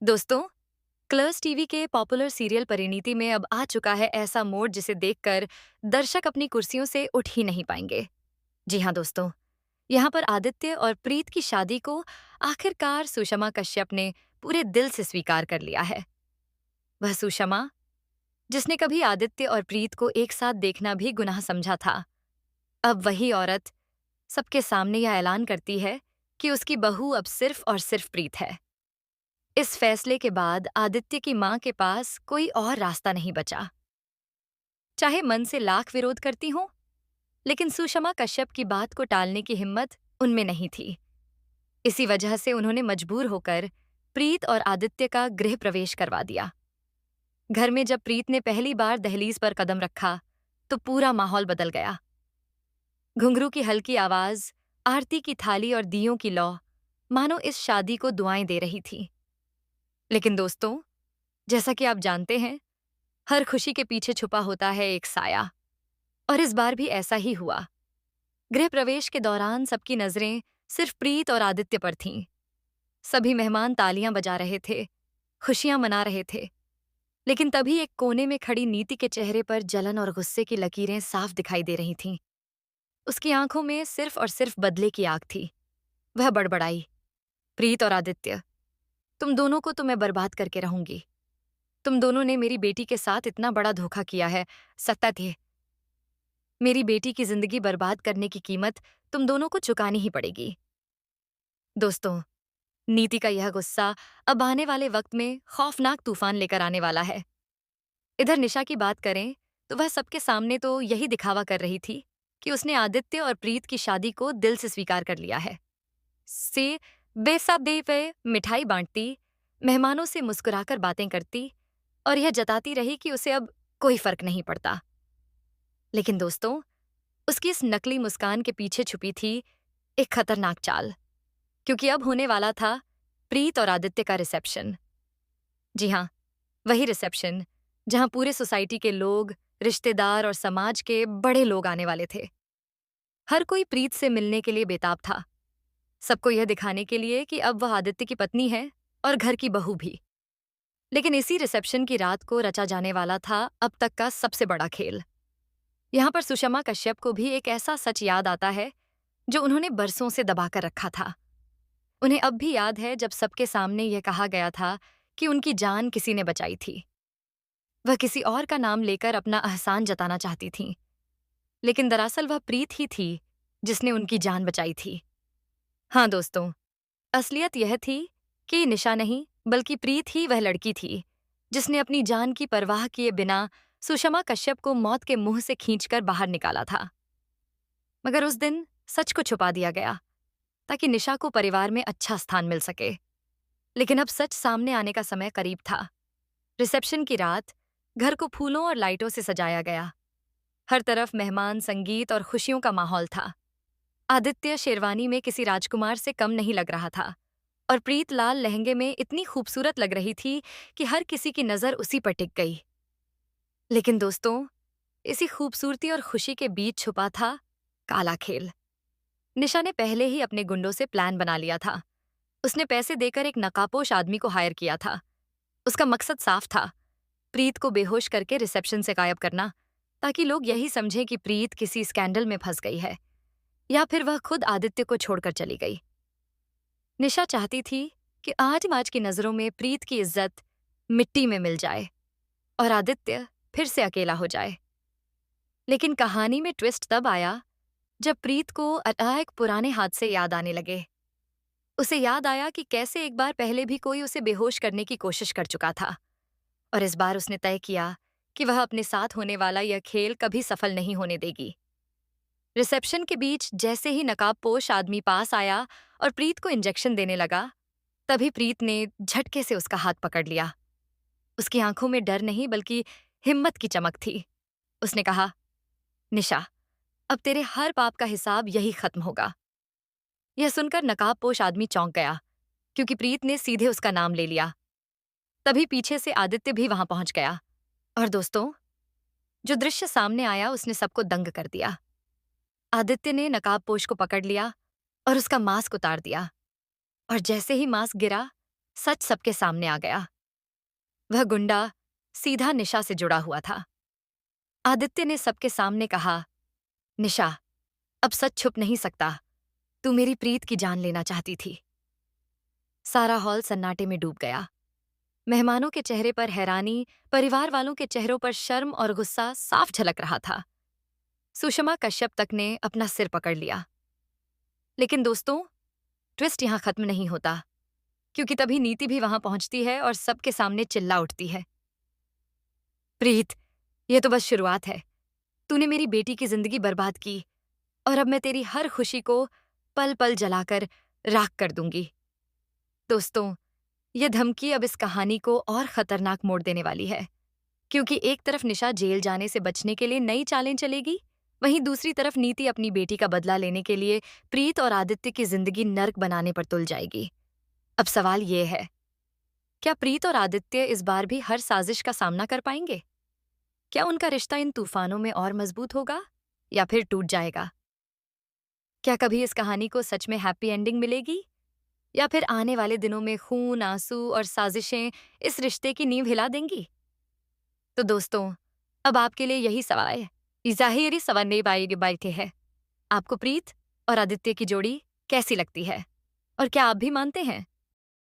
दोस्तों, Colors TV के popular serial Parineeti में अब आ चुका है ऐसा मोड़ जिसे देखकर दर्शक अपनी कुर्सियों से उठ ही नहीं पाएंगे। जी हाँ दोस्तों, यहाँ पर आदित्य और प्रीत की शादी को आखिरकार सुषमा कश्यप ने पूरे दिल से स्वीकार कर लिया है। वह सुषमा जिसने कभी आदित्य और प्रीत को एक साथ देखना भी गुनाह समझा था, अब वही औरत सबके सामने यह ऐलान करती है कि उसकी बहू अब सिर्फ और सिर्फ प्रीत है। इस फैसले के बाद आदित्य की मां के पास कोई और रास्ता नहीं बचा। चाहे मन से लाख विरोध करती हो, लेकिन सुषमा कश्यप की बात को टालने की हिम्मत उनमें नहीं थी। इसी वजह से उन्होंने मजबूर होकर प्रीत और आदित्य का गृह प्रवेश करवा दिया। घर में जब प्रीत ने पहली बार दहलीज पर कदम रखा, तो पूरा माहौल बदल गया। घुंघरू की हल्की आवाज, आरती की थाली और दियों की लौ मानो इस शादी को दुआएं दे रही थी। लेकिन दोस्तों, जैसा कि आप जानते हैं, हर खुशी के पीछे छुपा होता है एक साया, और इस बार भी ऐसा ही हुआ। गृह प्रवेश के दौरान सबकी नजरें सिर्फ प्रीत और आदित्य पर थीं। सभी मेहमान तालियां बजा रहे थे, खुशियां मना रहे थे, लेकिन तभी एक कोने में खड़ी नीति के चेहरे पर जलन और गुस्से की लकीरें साफ दिखाई दे रही थीं। उसकी आंखों में सिर्फ और सिर्फ बदले की आग थी। वह बड़बड़ाई, प्रीत और आदित्य, तुम दोनों को तो मैं बर्बाद करके रहूंगी। तुम दोनों ने मेरी बेटी के साथ इतना बड़ा धोखा किया है, सत्य है। मेरी बेटी की जिंदगी बर्बाद करने की कीमत तुम दोनों को चुकानी ही पड़ेगी। दोस्तों, नीति का यह गुस्सा अब आने वाले वक्त में खौफनाक तूफान लेकर आने वाला है। इधर निशा की बात करें तो वह सबके सामने तो यही दिखावा कर रही थी कि उसने आदित्य और प्रीत की शादी को दिल से स्वीकार कर लिया है। से बेसाबे पे मिठाई बांटती, मेहमानों से मुस्कुराकर बातें करती और यह जताती रही कि उसे अब कोई फर्क नहीं पड़ता। लेकिन दोस्तों, उसकी इस नकली मुस्कान के पीछे छुपी थी एक खतरनाक चाल, क्योंकि अब होने वाला था प्रीत और आदित्य का रिसेप्शन। जी हाँ, वही रिसेप्शन जहां पूरे सोसाइटी के लोग, रिश्तेदार और समाज के बड़े लोग आने वाले थे। हर कोई प्रीत से मिलने के लिए बेताब था, सबको यह दिखाने के लिए कि अब वह आदित्य की पत्नी है और घर की बहू भी। लेकिन इसी रिसेप्शन की रात को रचा जाने वाला था अब तक का सबसे बड़ा खेल। यहाँ पर सुषमा कश्यप को भी एक ऐसा सच याद आता है जो उन्होंने बरसों से दबाकर रखा था। उन्हें अब भी याद है जब सबके सामने यह कहा गया था कि उनकी जान किसी ने बचाई थी। वह किसी और का नाम लेकर अपना एहसान जताना चाहती थीं, लेकिन दरअसल वह प्रीत ही थी जिसने उनकी जान बचाई थी। हाँ दोस्तों, असलियत यह थी कि निशा नहीं, बल्कि प्रीत ही वह लड़की थी जिसने अपनी जान की परवाह किए बिना सुषमा कश्यप को मौत के मुंह से खींचकर बाहर निकाला था। मगर उस दिन सच को छुपा दिया गया ताकि निशा को परिवार में अच्छा स्थान मिल सके। लेकिन अब सच सामने आने का समय करीब था। रिसेप्शन की रात घर को फूलों और लाइटों से सजाया गया। हर तरफ मेहमान, संगीत और खुशियों का माहौल था। आदित्य शेरवानी में किसी राजकुमार से कम नहीं लग रहा था, और प्रीत लाल लहंगे में इतनी खूबसूरत लग रही थी कि हर किसी की नजर उसी पर टिक गई। लेकिन दोस्तों, इसी खूबसूरती और खुशी के बीच छुपा था काला खेल। निशा ने पहले ही अपने गुंडों से प्लान बना लिया था। उसने पैसे देकर एक नकाबपोश आदमी को हायर किया था। उसका मकसद साफ था, प्रीत को बेहोश करके रिसेप्शन से गायब करना, ताकि लोग यही समझें कि प्रीत किसी स्कैंडल में फंस गई है या फिर वह खुद आदित्य को छोड़कर चली गई। निशा चाहती थी कि आज की नजरों में प्रीत की इज्जत मिट्टी में मिल जाए और आदित्य फिर से अकेला हो जाए। लेकिन कहानी में ट्विस्ट तब आया जब प्रीत को अचानक पुराने हादसे याद आने लगे। उसे याद आया कि कैसे एक बार पहले भी कोई उसे बेहोश करने की कोशिश कर चुका था, और इस बार उसने तय किया कि वह अपने साथ होने वाला यह खेल कभी सफल नहीं होने देगी। रिसेप्शन के बीच जैसे ही नकाबपोश आदमी पास आया और प्रीत को इंजेक्शन देने लगा, तभी प्रीत ने झटके से उसका हाथ पकड़ लिया। उसकी आंखों में डर नहीं, बल्कि हिम्मत की चमक थी। उसने कहा, निशा, अब तेरे हर पाप का हिसाब यही खत्म होगा। यह सुनकर नकाबपोश आदमी चौंक गया, क्योंकि प्रीत ने सीधे उसका नाम ले लिया। तभी पीछे से आदित्य भी वहां पहुंच गया, और दोस्तों, जो दृश्य सामने आया उसने सबको दंग कर दिया। आदित्य ने नकाबपोश को पकड़ लिया और उसका मास्क उतार दिया, और जैसे ही मास्क गिरा, सच सबके सामने आ गया। वह गुंडा सीधा निशा से जुड़ा हुआ था। आदित्य ने सबके सामने कहा, निशा, अब सच छुप नहीं सकता। तू मेरी प्रीत की जान लेना चाहती थी। सारा हॉल सन्नाटे में डूब गया। मेहमानों के चेहरे पर हैरानी, परिवार वालों के चेहरों पर शर्म और गुस्सा साफ झलक रहा था। सुषमा कश्यप तक ने अपना सिर पकड़ लिया। लेकिन दोस्तों, ट्विस्ट यहां खत्म नहीं होता, क्योंकि तभी नीति भी वहां पहुंचती है और सबके सामने चिल्ला उठती है, प्रीत, यह तो बस शुरुआत है। तूने मेरी बेटी की जिंदगी बर्बाद की और अब मैं तेरी हर खुशी को पल पल जलाकर राख कर दूंगी। दोस्तों, यह धमकी अब इस कहानी को और खतरनाक मोड़ देने वाली है, क्योंकि एक तरफ निशा जेल जाने से बचने के लिए नई चालें चलेगी, वहीं दूसरी तरफ नीति अपनी बेटी का बदला लेने के लिए प्रीत और आदित्य की जिंदगी नर्क बनाने पर तुल जाएगी। अब सवाल ये है, क्या प्रीत और आदित्य इस बार भी हर साजिश का सामना कर पाएंगे? क्या उनका रिश्ता इन तूफानों में और मजबूत होगा या फिर टूट जाएगा? क्या कभी इस कहानी को सच में हैप्पी एंडिंग मिलेगी, या फिर आने वाले दिनों में खून, आंसू और साजिशें इस रिश्ते की नींव हिला देंगी? तो दोस्तों, अब आपके लिए यही सवाल है, ज़ाहिरी सवाल बैठे है। आपको प्रीत और आदित्य की जोड़ी कैसी लगती है? और क्या आप भी मानते हैं